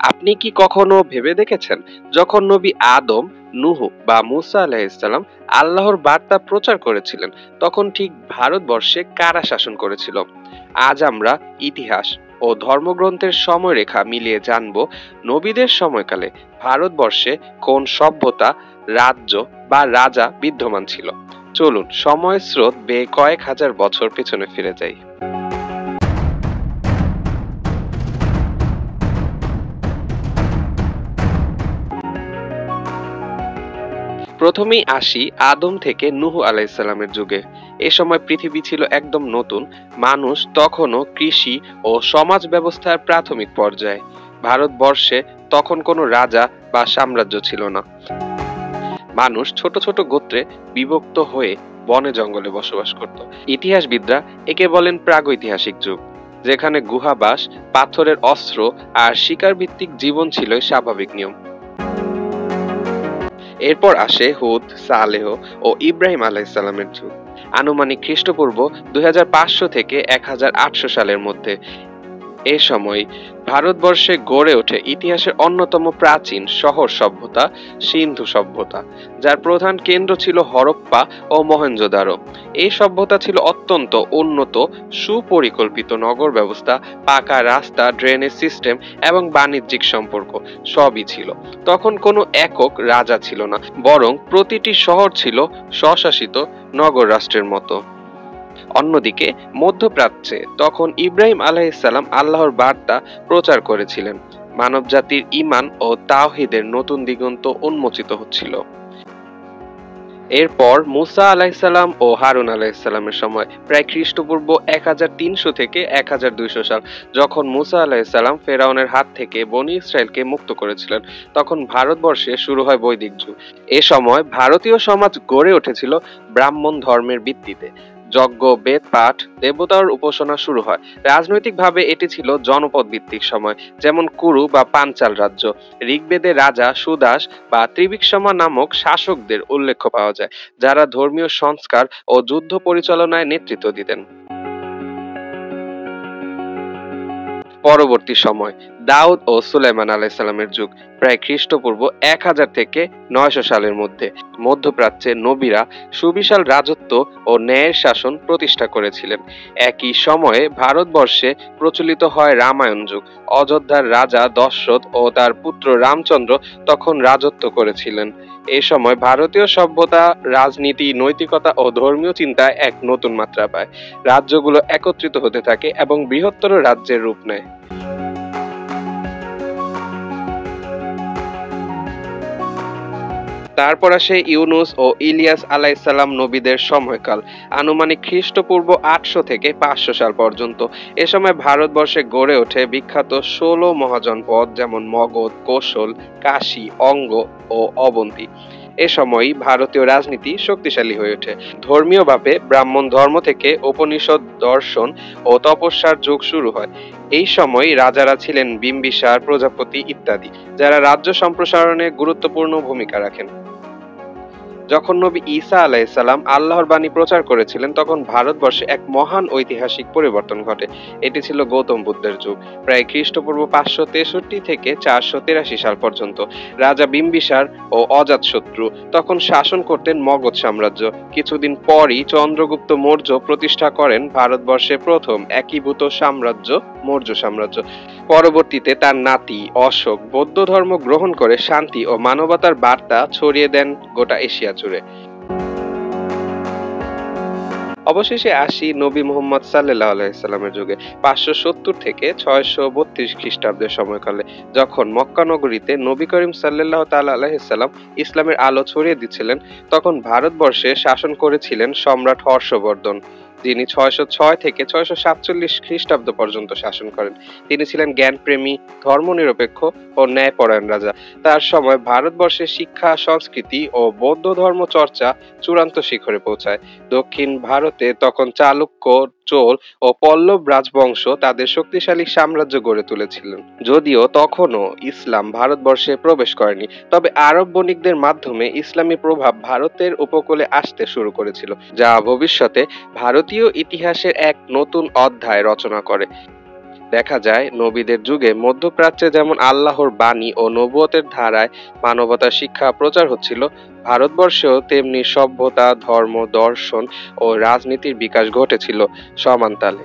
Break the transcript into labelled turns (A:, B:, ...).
A: আপনি কি কখনো ভেবে দেখেছেন, যখন নবী আদম, নূহ বা মুসা আলাইহিসসালাম আল্লাহর বার্তা প্রচার করেছিলেন, তখন ঠিক ভারতবর্ষে কারা শাসন করেছিল? আজ আমরা ইতিহাস ও ধর্মগ্রন্থের সময়রেখা মিলিয়ে জানব নবীদের সময়কালে ভারতবর্ষে কোন সভ্যতা, রাজ্য বা রাজা বিদ্যমান ছিল। চলুন সময়ের স্রোত বেয়ে কয়েক হাজার বছর পেছনে ফিরে যাই। প্রথমেই আসি আদম থেকে নূহ আলাইহিসসালামের যুগে। এ সময় পৃথিবী ছিল একদম নতুন। মানুষ তখনও কৃষি ও সমাজ ব্যবস্থার প্রাথমিক পর্যায়ে। ভারতবর্ষে তখন কোনো রাজা বা সাম্রাজ্য ছিল না। মানুষ ছোট ছোট গোত্রে বিভক্ত হয়ে বনে জঙ্গলে বসবাস করত। ইতিহাসবিদরা একে বলেন প্রাগৈতিহাসিক যুগ, যেখানে গুহাবাস, পাথরের অস্ত্র আর শিকার ভিত্তিক জীবন ছিল স্বাভাবিক নিয়ম। এরপর আসে হুদ, সালেহ ও ইব্রাহিম আলাইহিসসালামের যুগ, আনুমানিক খ্রিস্টপূর্ব 2500 থেকে 1800 সালের মধ্যে। এ সময় ভারতবর্ষে গড়ে ওঠে ইতিহাসের অন্যতম প্রাচীন শহর সভ্যতা, সিন্ধু সভ্যতা, যার প্রধান কেন্দ্র ছিল হরপ্পা ও মহেঞ্জোদারো। এই সভ্যতা ছিল অত্যন্ত উন্নত, সুপরিকল্পিত নগর ব্যবস্থা, পাকা রাস্তা, ড্রেনেজ সিস্টেম এবং বাণিজ্যিক সম্পর্ক সবই ছিল। তখন কোনো একক রাজা ছিল না, বরং প্রতিটি শহর ছিল স্বশাসিত নগর রাষ্ট্রের মতো। অন্যদিকে মধ্যপ্রাচ্যে তখন ইব্রাহিম আলাইহিসসালাম আল্লাহর বার্তা প্রচার করেছিলেন। মানবজাতির ঈমান ও তাওহীদের নতুন দিগন্ত উন্মোচিত হচ্ছিল। এরপর মুসা আলাইহিসসালাম ও হারুন আলাইহিসসালামের সময়, প্রায় খ্রিস্টপূর্ব 1300 থেকে 1200 সাল, যখন মুসা আলাইহিসসালাম ফেরাউনের হাত থেকে বনী ইসরায়েলকে মুক্ত করেছিলেন, তখন ভারতবর্ষে শুরু হয় বৈদিক যুগ। এ সময় ভারতীয় সমাজ গড়ে উঠেছিল ব্রাহ্মণ ধর্মের ভিত্তিতে। যজ্ঞ, বেদ পাঠ, দেবতার উপাসনা শুরু হয়। রাজনৈতিকভাবে এটি ছিল জনপদ ভিত্তিক সময়, যেমন কুরু বা পাঞ্চাল রাজ্য। ঋগ্বেদে রাজা সুদাস বা ত্রিবিক্রমা নামক শাসকদের উল্লেখ পাওয়া যায়, যারা ধর্মীয় সংস্কার ও যুদ্ধ পরিচালনায় নেতৃত্ব দিতেন। পরবর্তী সময় দাউদ ও সুলাইমান আলাইহিসসালামের যুগ, প্রায় খ্রিস্টপূর্ব 1000 থেকে 900 সালের মধ্যে। মধ্যপ্রাচ্যে নবীরা সুবিশাল রাজত্ব ও ন্যায়ের শাসন প্রতিষ্ঠা করেছিলেন। একই সময়ে ভারতবর্ষে প্রচলিত হয় রামায়ণ যুগ। অযোধ্যার রাজা দশরথ ও তার পুত্র রামচন্দ্র তখন রাজত্ব করেছিলেন। এ সময় ভারতীয় সভ্যতা, রাজনীতি, নৈতিকতা ও ধর্মীয় চিন্তায় এক নতুন মাত্রা পায়। রাজ্যগুলো একত্রিত হতে থাকে এবং বৃহত্তর রাজ্যের রূপ নেয়। তারপর আসে ইউনুস ও ইলিয়াস আলাইহিসসালাম নবীদের সময়কাল, আনুমানিক খ্রিস্টপূর্ব 800 থেকে 500 সাল পর্যন্ত। এ সময় ভারতবর্ষে গড়ে ওঠে বিখ্যাত 16 মহাজনপদ, যেমন মগধ, কোশল, কাশী, অঙ্গ ও অবন্তী। এ সময়ই ভারতীয় রাজনীতি শক্তিশালী হয়ে ওঠে। ধর্মীয়ভাবে ব্রাহ্মণ ধর্ম থেকে উপনিষদ, দর্শন ও তপস্যার যুগ শুরু হয়। এই সময় রাজারা ছিলেন বিম্বিসার, প্রজাপতি ইত্যাদি, যারা রাজ্য সম্প্রসারণে গুরুত্বপূর্ণ ভূমিকা রাখেন। যখন নবী ঈসা আলাইহিসসালাম আল্লাহর বাণী প্রচার করেছিলেন, তখন ভারতবর্ষে এক মহান ঐতিহাসিক পরিবর্তন ঘটে। এটি ছিল গৌতম বুদ্ধের যুগ, প্রায় খ্রিস্টপূর্ব 563 থেকে 483 সাল পর্যন্ত। রাজা বিম্বিসার ও অজাতশত্রু তখন শাসন করতেন মগধ সাম্রাজ্য। কিছুদিন পরই চন্দ্রগুপ্ত মৌর্য প্রতিষ্ঠা করেন ভারতবর্ষে প্রথম একীভূত সাম্রাজ্য, মৌর্য সাম্রাজ্য। পরবর্তীতে তার নাতি অশোক বৌদ্ধ ধর্ম গ্রহণ করে শান্তি ও মানবতার বার্তা ছড়িয়ে দেন গোটা এশিয়া জুড়ে। অবশেষে আসি নবী মুহাম্মদ সাল্লাল্লাহু আলাইহি সাল্লামের যুগে, 570 থেকে 632 খ্রিস্টাব্দের সময়কালে, যখন মক্কা নগরীতে নবী করিম সাল্লাল্লাহু তাআলা আলাইহি সাল্লাম ইসলামের আলো ছড়িয়ে দিচ্ছিলেন, তখন ভারতবর্ষে শাসন করেছিলেন সম্রাট হর্ষবর্ধন, যিনি 606 থেকে 647 খ্রিস্টাব্দ পর্যন্ত শাসন করেন। তিনি ছিলেন জ্ঞানপ্রেমী, ধর্মনিরপেক্ষ ও ন্যায়পরায়ণ রাজা। তার সময় ভারতবর্ষের শিক্ষা, সংস্কৃতি ও বৌদ্ধ ধর্ম চর্চা চূড়ান্ত শিখরে পৌঁছায়। দক্ষিণ ভারতে তখন চালুক্য, চোল ও পল্লব রাজবংশ তাদের শক্তিশালী সাম্রাজ্য গড়ে তুলেছিলেন। যদিও তখনও ইসলাম ভারতবর্ষে প্রবেশ করেনি, তবে আরব বণিকদের মাধ্যমে ইসলামী প্রভাব ভারতের উপকূলে আসতে শুরু করেছিল, যা ভবিষ্যতে ভারতীয় ইতিহাসের এক নতুন অধ্যায় রচনা করে। দেখা যায় নবীদের যুগে মধ্যপ্রাচ্যে যেমন আল্লাহর বাণী ও নবুয়তের ধারায় মানবতার শিক্ষা প্রচার হচ্ছিল, ভারতবর্ষেও তেমনি সভ্যতা, ধর্ম, দর্শন ও রাজনীতির বিকাশ ঘটেছিল সমান তালে।